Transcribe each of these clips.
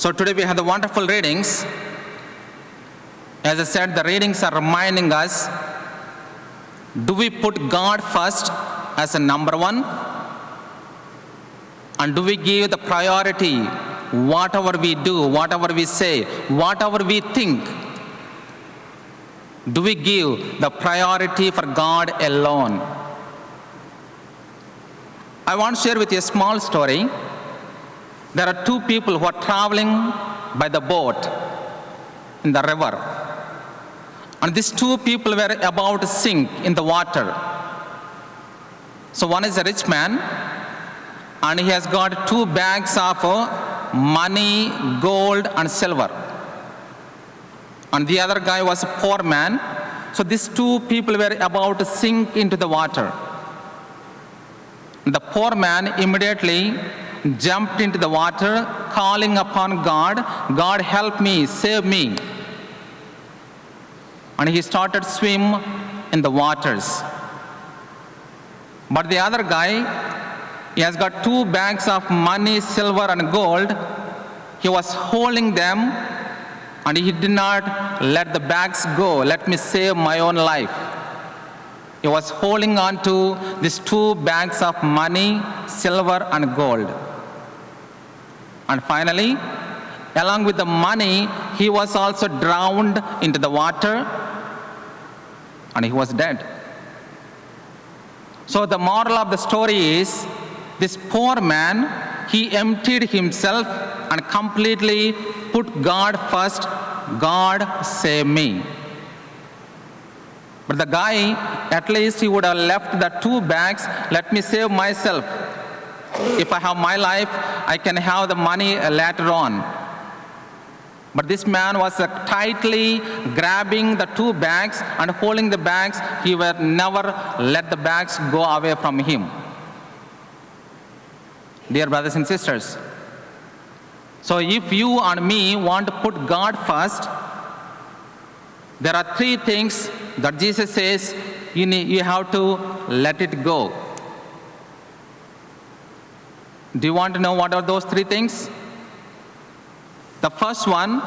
So today we have the wonderful readings. As I said, the readings are reminding us, do we put God first as a number one? And do we give the priority, whatever we do, whatever we say, whatever we think? Do we give the priority for God alone? I want to share with you a small story. There are two people who are traveling by the boat in the river. And these two people were about to sink in the water. So one is a rich man, and he has got 2 bags of money, gold, and silver. And the other guy was a poor man. So these two people were about to sink into the water. The poor man immediately jumped into the water, calling upon God, God help me, save me. And he started swim in the waters. But the other guy, he has got 2 bags of money, silver, and gold. He was holding them, and he did not let the bags go. Let me save my own life. He was holding on to these 2 bags of money, silver, and gold. And finally, along with the money, he was also drowned into the water, and he was dead. So the moral of the story is, this poor man, he emptied himself and completely put God first. God save me. But the guy, at least he would have left the 2 bags, let me save myself. If I have my life, I can have the money later on. But this man was tightly grabbing the 2 bags and holding the bags. He would never let the bags go away from him. Dear brothers and sisters, so if you and me want to put God first, there are 3 things that Jesus says you have to let it go. Do you want to know what are those 3 things? The first one,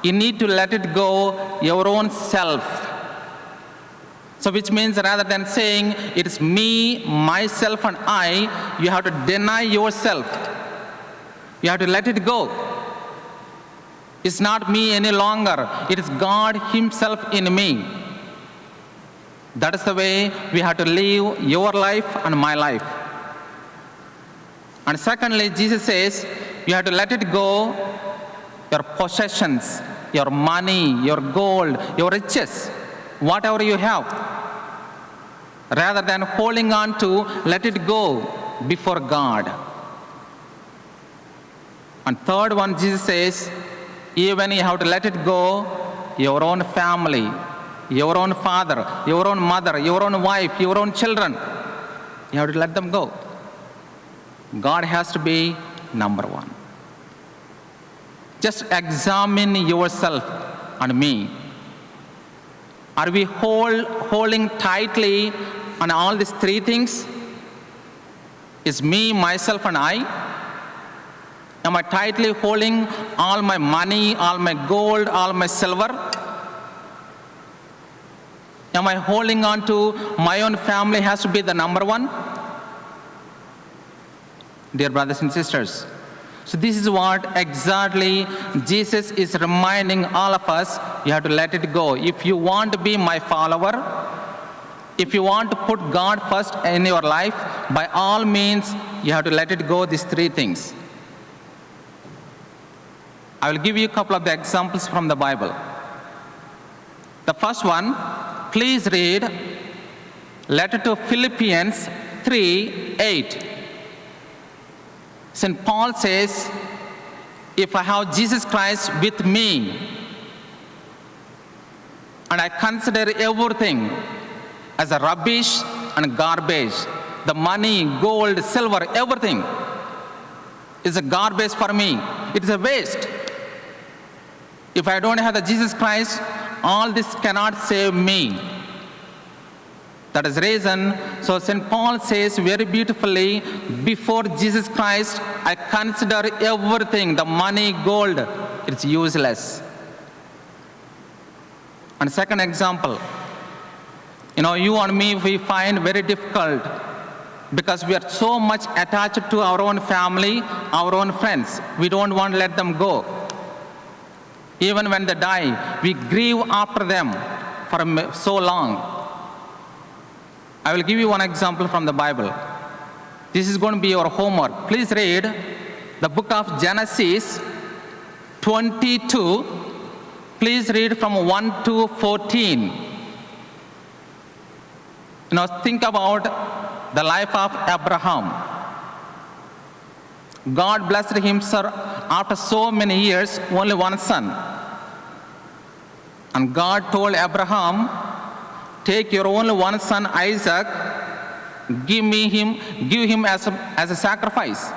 you need to let it go your own self. So which means rather than saying it's me, myself, and I, you have to deny yourself. You have to let it go. It's not me any longer. It is God Himself in me. That is the way we have to live your life and my life. And secondly, Jesus says, you have to let it go your possessions, your money, your gold, your riches, whatever you have. Rather than holding on to, let it go before God. And third one, Jesus says, even you have to let it go your own family, your own father, your own mother, your own wife, your own children. You have to let them go. God has to be number one. Just examine yourself and me. Are we holding tightly on all these 3 things? Is me, myself, and I? Am I tightly holding all my money, all my gold, all my silver? Am I holding on to my own family has to be the number one? Dear brothers and sisters, so this is what exactly Jesus is reminding all of us. You have to let it go. If you want to be my follower, if you want to put God first in your life, by all means, you have to let it go, these 3 things. I will give you a couple of the examples from the Bible. The first one, please read letter to Philippians 3:8. St. Paul says, if I have Jesus Christ with me, and I consider everything as a rubbish and garbage, the money, gold, silver, everything is a garbage for me. It is a waste. If I don't have the Jesus Christ, all this cannot save me. That is the reason, so St. Paul says very beautifully, before Jesus Christ, I consider everything, the money, gold, it's useless. And second example, you and me, we find very difficult because we are so much attached to our own family, our own friends. We don't want to let them go. Even when they die, we grieve after them for so long. I will give you one example from the Bible. This is going to be your homework. Please read the book of Genesis 22. Please read from 1 to 14. Think about the life of Abraham. God blessed him, sir, after so many years, only one son. And God told Abraham, take your only one son Isaac, give him as a sacrifice.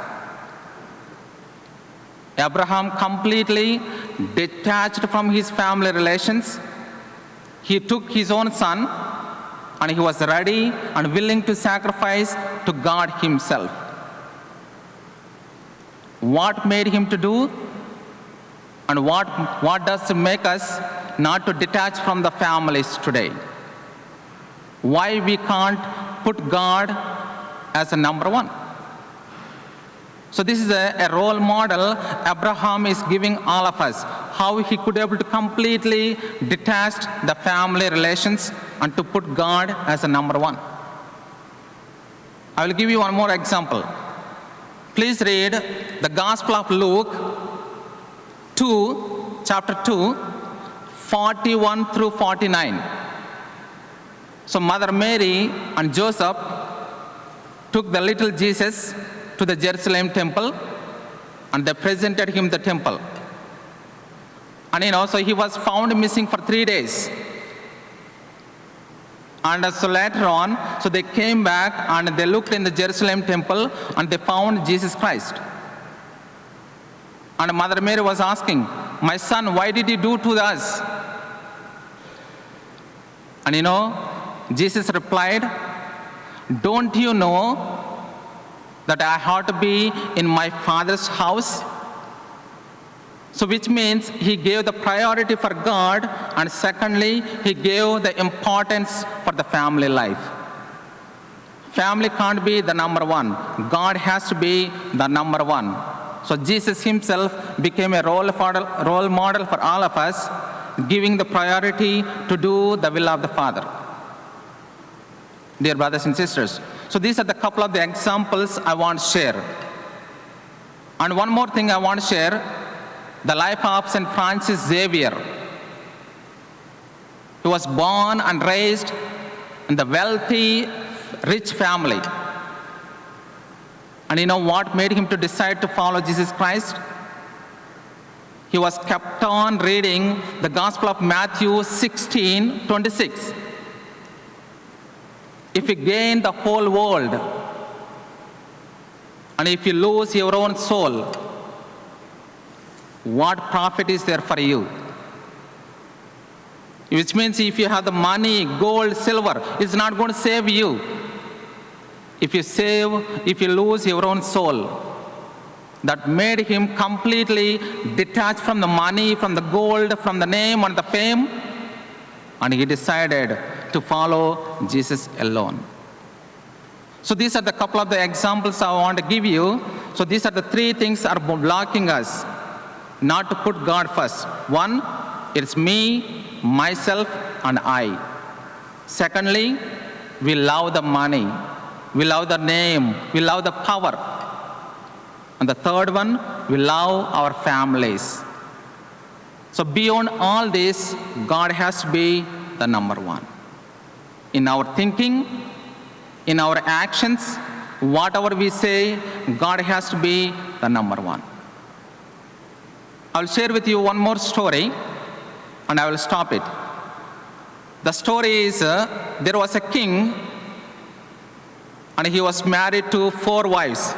Abraham completely detached from his family relations. He took his own son and he was ready and willing to sacrifice to God himself. What made him to do? And what does make us not to detach from the families today? Why we can't put God as a number one? So this is a role model Abraham is giving all of us, how he could be able to completely detach the family relations and to put God as a number one. I will give you one more example. Please read the Gospel of Luke 2, chapter 2, 41 through 49. So Mother Mary and Joseph took the little Jesus to the Jerusalem temple and they presented him the temple. And so he was found missing for 3 days. And so later on, so they came back and they looked in the Jerusalem temple and they found Jesus Christ. And Mother Mary was asking, my son, why did you do to us? And Jesus replied, don't you know that I have to be in my Father's house? So which means he gave the priority for God, and secondly, he gave the importance for the family life. Family can't be the number one. God has to be the number one. So Jesus himself became a role model for all of us, giving the priority to do the will of the Father. Dear brothers and sisters, so these are the couple of the examples I want to share. And one more thing I want to share, the life of St. Francis Xavier. He was born and raised in the wealthy, rich family. And what made him to decide to follow Jesus Christ? He was kept on reading the Gospel of Matthew 16:26. If you gain the whole world, and if you lose your own soul, what profit is there for you? Which means if you have the money, gold, silver, it's not going to save you. If you lose your own soul, that made him completely detached from the money, from the gold, from the name and the fame, and he decided to follow Jesus alone. So these are the couple of the examples I want to give you. So these are the three things that are blocking us not to put God first. One, it's me, myself, and I. Secondly, we love the money, we love the name, we love the power. And the third one, we love our families. So beyond all this, God has to be the number one. In our thinking, in our actions, whatever we say, God has to be the number one. I'll share with you one more story, and I will stop it. The story is, there was a king, and he was married to 4 wives.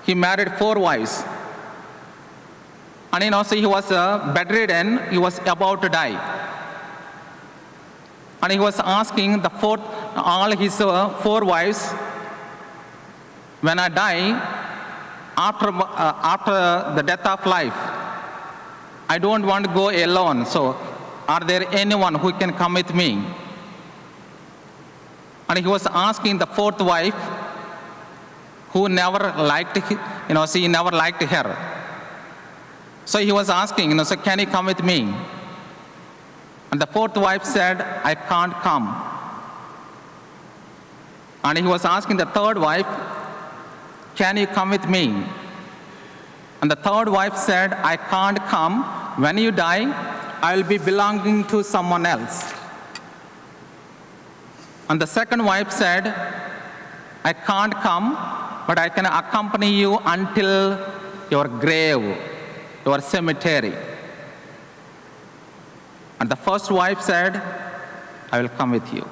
He married 4 wives. And so he was bedridden, he was about to die. And he was asking the all his 4 wives. When I die, after the death of life, I don't want to go alone. So are there anyone who can come with me? And he was asking the 4th wife, who never liked, she never liked her. So he was asking, so can you come with me? And the 4th wife said, I can't come. And he was asking the 3rd wife, can you come with me? And the 3rd wife said, I can't come. When you die, I will be belonging to someone else. And the 2nd wife said, I can't come, but I can accompany you until your grave, your cemetery. And the 1st wife said, I will come with you.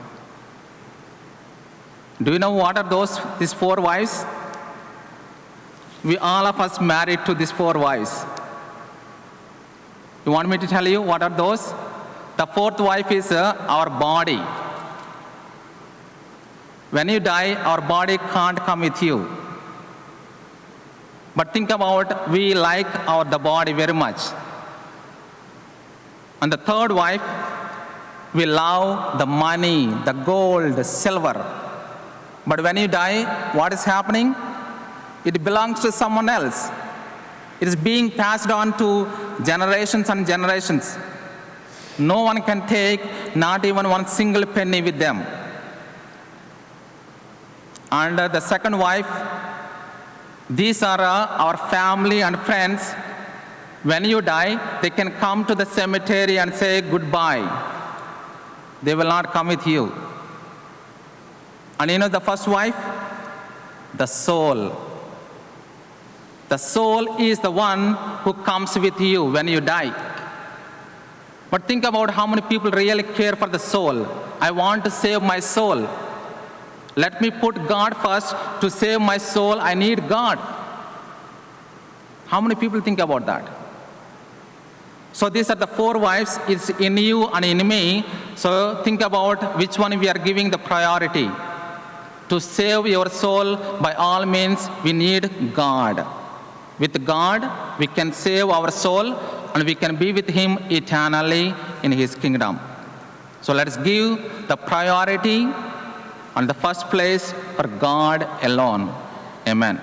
Do you know what are these 4 wives? We all of us married to these 4 wives. You want me to tell you what are those? The 4th wife is our body. When you die, our body can't come with you. But think about, we like the body very much. And the 3rd wife, we love the money, the gold, the silver. But when you die, what is happening? It belongs to someone else. It is being passed on to generations and generations. No one can take not even one single penny with them. And the 2nd wife, these are our family and friends. When you die, they can come to the cemetery and say goodbye. They will not come with you. And the 1st wife? The soul. The soul is the one who comes with you when you die. But think about how many people really care for the soul. I want to save my soul. Let me put God first. To save my soul, I need God. How many people think about that? So these are the 4 wives. It's in you and in me. So think about which one we are giving the priority. To save your soul, by all means, we need God. With God, we can save our soul and we can be with Him eternally in His kingdom. So let's give the priority and the first place for God alone. Amen.